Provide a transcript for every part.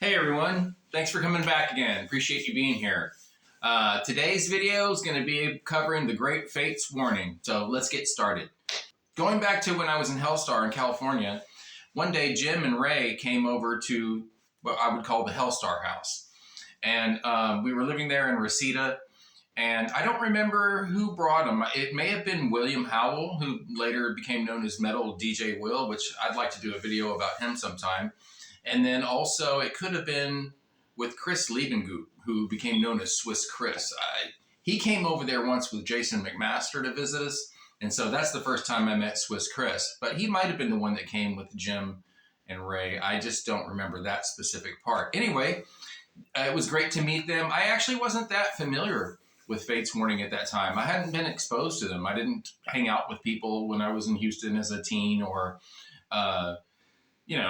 Hey everyone, thanks for coming back again. Appreciate you being here. Today's video is going to be covering the Great Fates Warning, so let's get started. Going back to when I was in Helstar in California, one day Jim and Ray came over to what I would call the Helstar house. And we were living there in Reseda, and I don't remember who brought them. It may have been William Howell, who later became known as Metal DJ Will, which I'd like to do a video about him sometime. And then also it could have been with Chris Liebengut, who became known as Swiss Chris. He came over there once with Jason McMaster to visit us. And so that's the first time I met Swiss Chris. But he might have been the one that came with Jim and Ray. I just don't remember that specific part. Anyway, it was great to meet them. I actually wasn't that familiar with Fates Warning at that time. I hadn't been exposed to them. I didn't hang out with people when I was in Houston as a teen, or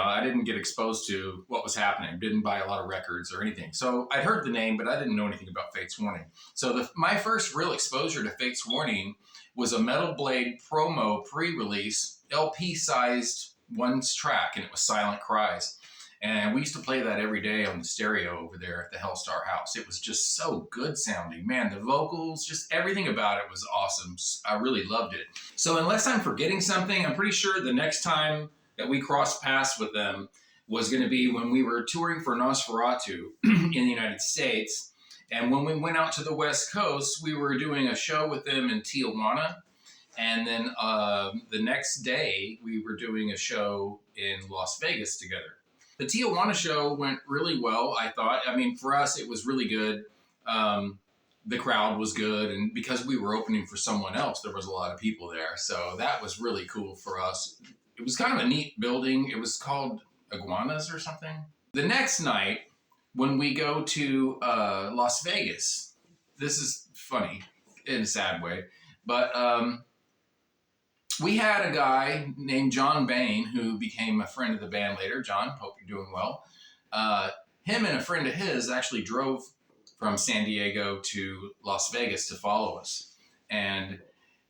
I didn't get exposed to what was happening. Didn't buy a lot of records or anything. So I'd heard the name, but I didn't know anything about Fates Warning. So my first real exposure to Fates Warning was a Metal Blade promo pre-release, LP-sized one track, and it was Silent Cries. And we used to play that every day on the stereo over there at the Helstar house. It was just so good sounding. Man, the vocals, just everything about it was awesome. I really loved it. So unless I'm forgetting something, I'm pretty sure the next time that we crossed paths with them was going to be when we were touring for Nosferatu in the United States. And when we went out to the West Coast, we were doing a show with them in Tijuana. And then the next day, we were doing a show in Las Vegas together. The Tijuana show went really well, I thought. I mean, for us, it was really good. The crowd was good. And because we were opening for someone else, there was a lot of people there. So that was really cool for us. It was kind of a neat building. It was called Iguanas or something. The next night, when we go to Las Vegas, this is funny in a sad way, but we had a guy named John Bain who became a friend of the band later. John, hope you're doing well. Him and a friend of his actually drove from San Diego to Las Vegas to follow us. And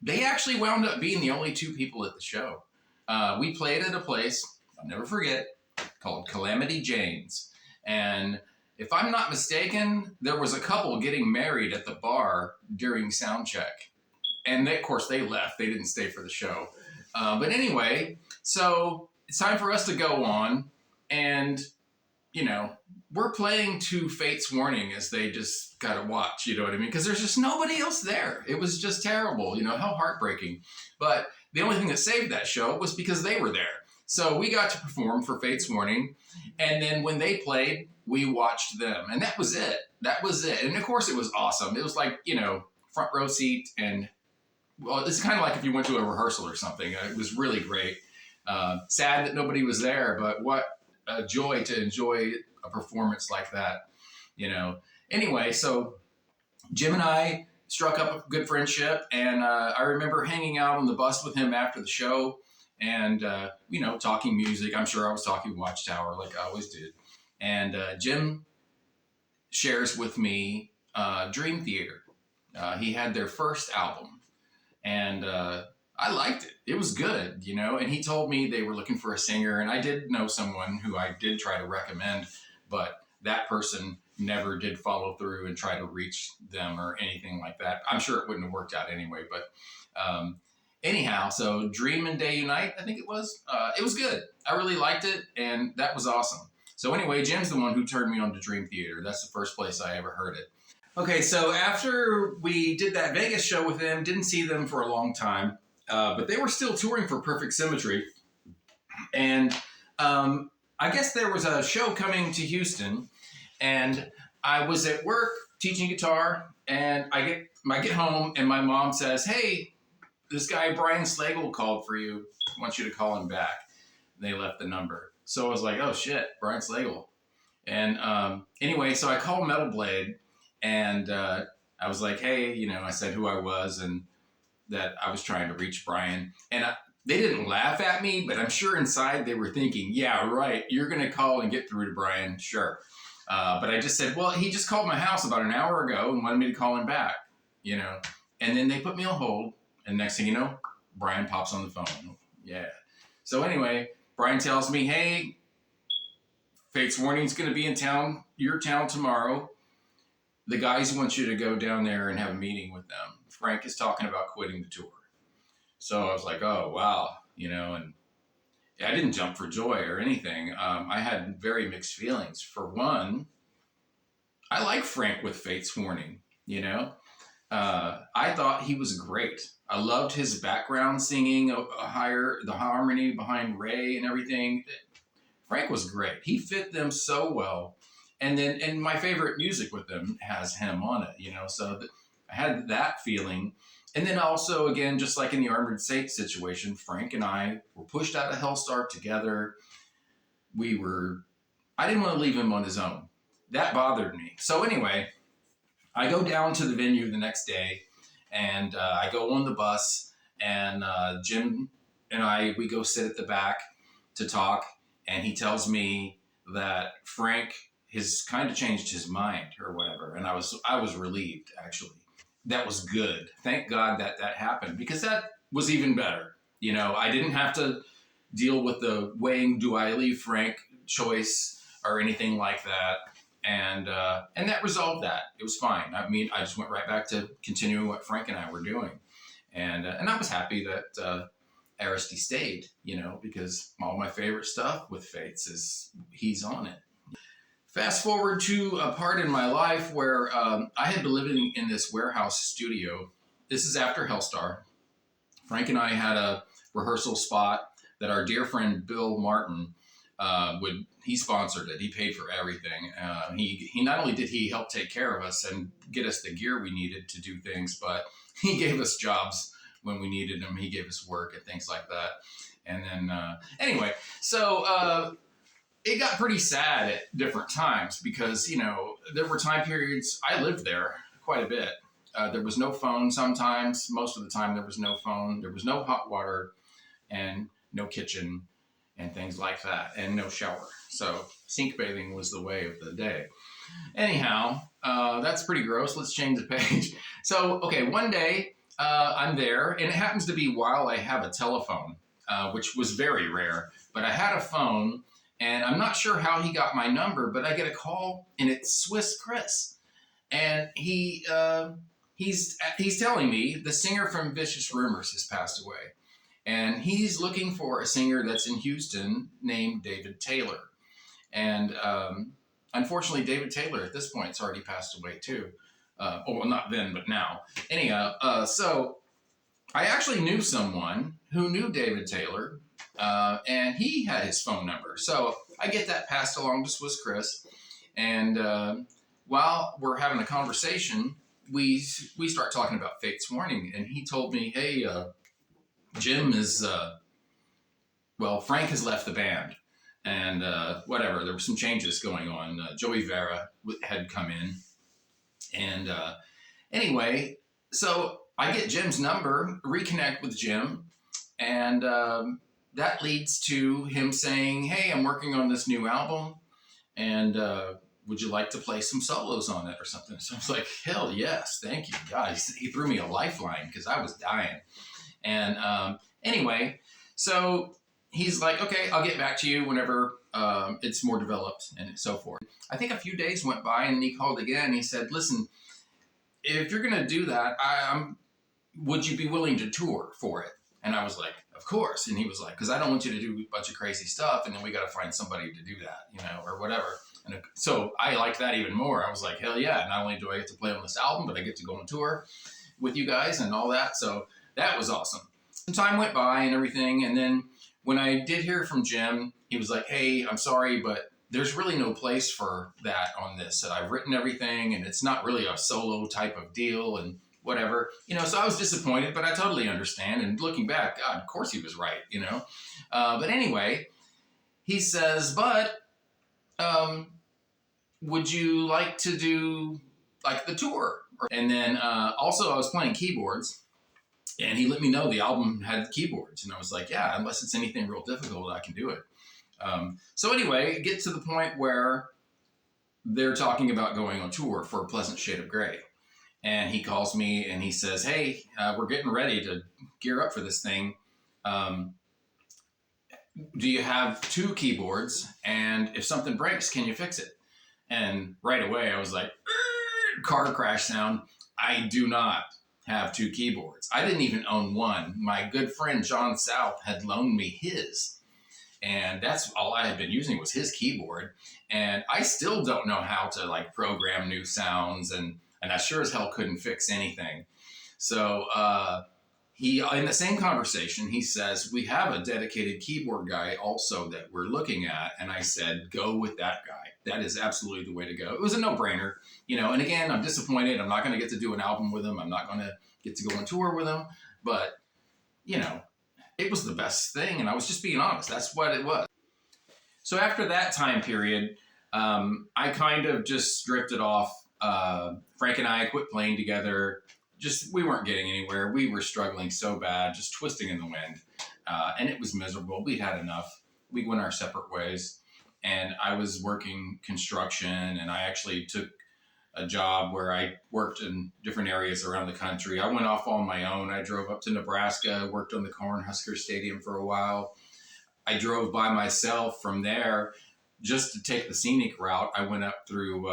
they actually wound up being the only two people at the show. We played at a place, I'll never forget, called Calamity Jane's. And if I'm not mistaken, there was a couple getting married at the bar during sound check. And of course they left, they didn't stay for the show. But anyway, so it's time for us to go on. And, we're playing to Fates Warning as they just gotta watch, you know what I mean? Because there's just nobody else there. It was just terrible, how heartbreaking. But the only thing that saved that show was because they were there. So we got to perform for Fates Warning. And then when they played, we watched them. And that was it. That was it. And of course it was awesome. It was like, front row seat. And well, it's kind of like if you went to a rehearsal or something. It was really great. Sad that nobody was there, but what a joy to enjoy a performance like that, Anyway, so Jim and I struck up a good friendship, and I remember hanging out on the bus with him after the show and, talking music. I'm sure I was talking Watchtower like I always did. And Jim shares with me Dream Theater. He had their first album, and I liked it. It was good, and he told me they were looking for a singer, and I did know someone who I did try to recommend, but that person never did follow through and try to reach them or anything like that. I'm sure it wouldn't have worked out anyway, but anyhow, so Dream and Day Unite, I think it was good. I really liked it, and that was awesome. So anyway, Jim's the one who turned me on to Dream Theater. That's the first place I ever heard it. Okay, so after we did that Vegas show with them, didn't see them for a long time, but they were still touring for Perfect Symmetry. And I guess there was a show coming to Houston, and I was at work teaching guitar, and I get home, and my mom says, "Hey, this guy Brian Slagle called for you. I want you to call him back." And they left the number. So I was like, "Oh shit, Brian Slagle." And anyway, so I called Metal Blade, and I was like, "Hey," I said who I was and that I was trying to reach Brian. And they didn't laugh at me, but I'm sure inside they were thinking, "Yeah, right, you're going to call and get through to Brian, sure." But I just said, "Well, he just called my house about an hour ago and wanted me to call him back, And then they put me on hold, and next thing you know, Brian pops on the phone. Yeah. So anyway, Brian tells me, "Hey, Fates Warning's going to be in town, your town tomorrow. The guys want you to go down there and have a meeting with them. Frank is talking about quitting the tour. So I was like, oh, wow, and I didn't jump for joy or anything. I had very mixed feelings. For one, I like Frank with Fates Warning, I thought he was great. I loved his background singing, the harmony behind Ray and everything. Frank was great. He fit them so well. And my favorite music with them has him on it, so I had that feeling. And then also, again, just like in the Armored Saint situation, Frank and I were pushed out of Helstar together. I didn't want to leave him on his own. That bothered me. So anyway, I go down to the venue the next day, and I go on the bus, and Jim and we go sit at the back to talk, and he tells me that Frank has kind of changed his mind or whatever, and I was relieved, actually. That was good. Thank God that happened, because that was even better. I didn't have to deal with the weighing, do I leave Frank choice or anything like that. And that resolved that. It was fine. I mean, I just went right back to continuing what Frank and I were doing. And I was happy that Aristi stayed, because all my favorite stuff with Fates is he's on it. Fast forward to a part in my life where I had been living in this warehouse studio. This is after Helstar. Frank and I had a rehearsal spot that our dear friend Bill Martin he sponsored it. He paid for everything. He not only did he help take care of us and get us the gear we needed to do things, but he gave us jobs when we needed them. He gave us work and things like that. And then anyway, so it got pretty sad at different times because, there were time periods, I lived there quite a bit. There was no phone sometimes. Most of the time there was no phone. There was no hot water and no kitchen and things like that, and no shower. So sink bathing was the way of the day. Anyhow, that's pretty gross. Let's change the page. So, okay, one day I'm there, and it happens to be while I have a telephone, which was very rare. But I had a phone, and I'm not sure how he got my number, but I get a call, and it's Swiss Chris. And he's telling me the singer from Vicious Rumors has passed away. And he's looking for a singer that's in Houston named David Taylor. And unfortunately, David Taylor at this point has already passed away too. Well, not then, but now. Anyhow, so I actually knew someone who knew David Taylor, and he had his phone number. So I get that passed along to Swiss Chris. And while we're having a conversation, we start talking about Fates Warning. And he told me, hey, Jim is, Frank has left the band, and whatever, there were some changes going on. Joey Vera had come in, and anyway, so I get Jim's number, reconnect with Jim, and that leads to him saying, hey, I'm working on this new album, and would you like to play some solos on it or something? So I was like, hell yes, thank you, guys. He threw me a lifeline because I was dying. And anyway, so he's like, okay, I'll get back to you whenever it's more developed and so forth. I think a few days went by and he called again. He said, listen, if you're going to do that, would you be willing to tour for it? And I was like, of course. And he was like, because I don't want you to do a bunch of crazy stuff. And then we got to find somebody to do that, or whatever. And so I liked that even more. I was like, hell yeah. Not only do I get to play on this album, but I get to go on tour with you guys and all that. So that was awesome. Some time went by and everything. And then when I did hear from Jim, he was like, hey, I'm sorry, but there's really no place for that on this. I've written everything and it's not really a solo type of deal and whatever, so I was disappointed, but I totally understand. And looking back, God, of course he was right, But anyway, he says, but would you like to do like the tour? And then also I was playing keyboards. And he let me know the album had keyboards. And I was like, yeah, unless it's anything real difficult, I can do it. So anyway, it gets to the point where they're talking about going on tour for A Pleasant Shade of Grey. And he calls me and he says, hey, we're getting ready to gear up for this thing. do you have two keyboards? And if something breaks, can you fix it? And right away I was like, car crash sound. I do not have two keyboards. I didn't even own one. My good friend John South had loaned me his. And that's all I had been using was his keyboard. And I still don't know how to like program new sounds, and I sure as hell couldn't fix anything. So he, in the same conversation, he says, we have a dedicated keyboard guy also that we're looking at. And I said, go with that guy. That is absolutely the way to go. It was a no-brainer, and again, I'm disappointed. I'm not going to get to do an album with him. I'm not going to get to go on tour with him, but it was the best thing. And I was just being honest. That's what it was. So after that time period, I kind of just drifted off. Frank and I quit playing together. We weren't getting anywhere. We were struggling so bad, just twisting in the wind. And it was miserable. We'd had enough. We went our separate ways. And I was working construction, and I actually took a job where I worked in different areas around the country. I went off on my own. I drove up to Nebraska, worked on the Cornhusker Stadium for a while. I drove by myself from there just to take the scenic route. I went up through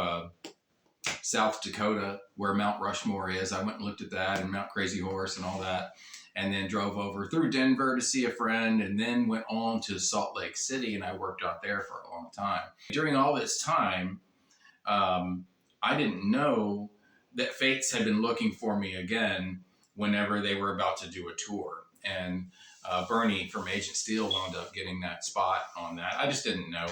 South Dakota, where Mount Rushmore is. I went and looked at that, and Mount Crazy Horse and all that, and then drove over through Denver to see a friend, and then went on to Salt Lake City, and I worked out there for a long time. During all this time, I didn't know that Fates had been looking for me again whenever they were about to do a tour. And Bernie from Agent Steel wound up getting that spot on that. I just didn't know,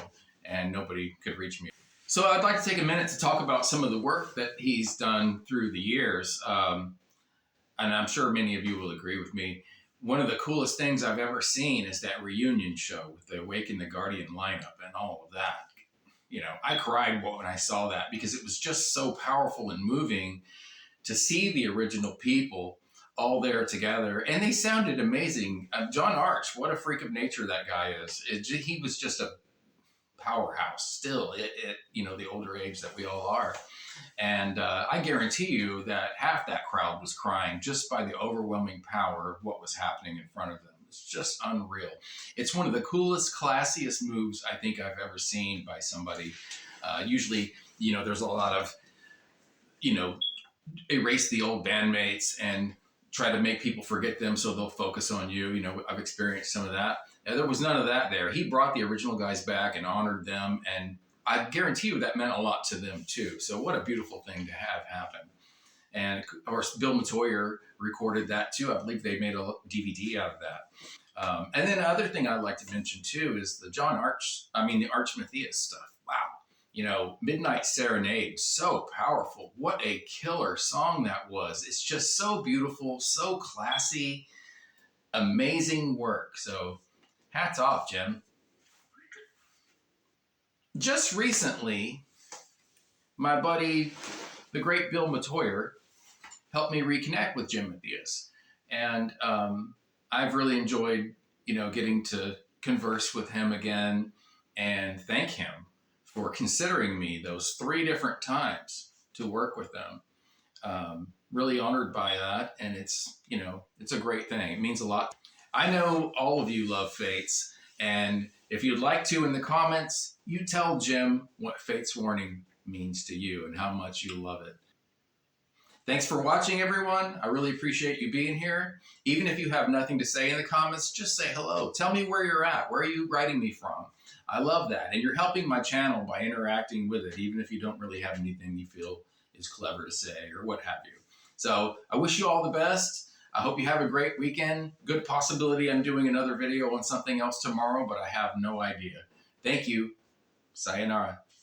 and nobody could reach me. So I'd like to take a minute to talk about some of the work that he's done through the years. And I'm sure many of you will agree with me. One of the coolest things I've ever seen is that reunion show with the Awaken the Guardian lineup and all of that. I cried when I saw that, because it was just so powerful and moving to see the original people all there together. And they sounded amazing. John Arch, what a freak of nature that guy is. He was just a powerhouse still at the older age that we all are. And I guarantee you that half that crowd was crying just by the overwhelming power of what was happening in front of them. It's just unreal. It's one of the coolest, classiest moves I think I've ever seen by somebody. Usually, there's a lot of, erase the old bandmates and try to make people forget them so they'll focus on you. I've experienced some of that. And there was none of that there. He brought the original guys back and honored them, and I guarantee you that meant a lot to them too. So what a beautiful thing to have happen. And of course, Bill Metoyer recorded that too. I believe they made a DVD out of that. And then another thing I'd like to mention too is the the Arch Matthias stuff. Wow. Midnight Serenade, so powerful. What a killer song that was. It's just so beautiful, so classy, amazing work. So hats off, Jim. Just recently, my buddy, the great Bill Metoyer, helped me reconnect with Jim Matthias. And I've really enjoyed, getting to converse with him again and thank him for considering me those 3 different times to work with them. Really honored by that. And it's a great thing. It means a lot. I know all of you love Fates. And if you'd like to, in the comments, you tell Jim what Fates Warning means to you and how much you love it. Thanks for watching, everyone. I really appreciate you being here. Even if you have nothing to say in the comments, just say hello. Tell me where you're at. Where are you writing me from? I love that. And you're helping my channel by interacting with it, even if you don't really have anything you feel is clever to say or what have you. So I wish you all the best. I hope you have a great weekend. Good possibility I'm doing another video on something else tomorrow, but I have no idea. Thank you. Sayonara.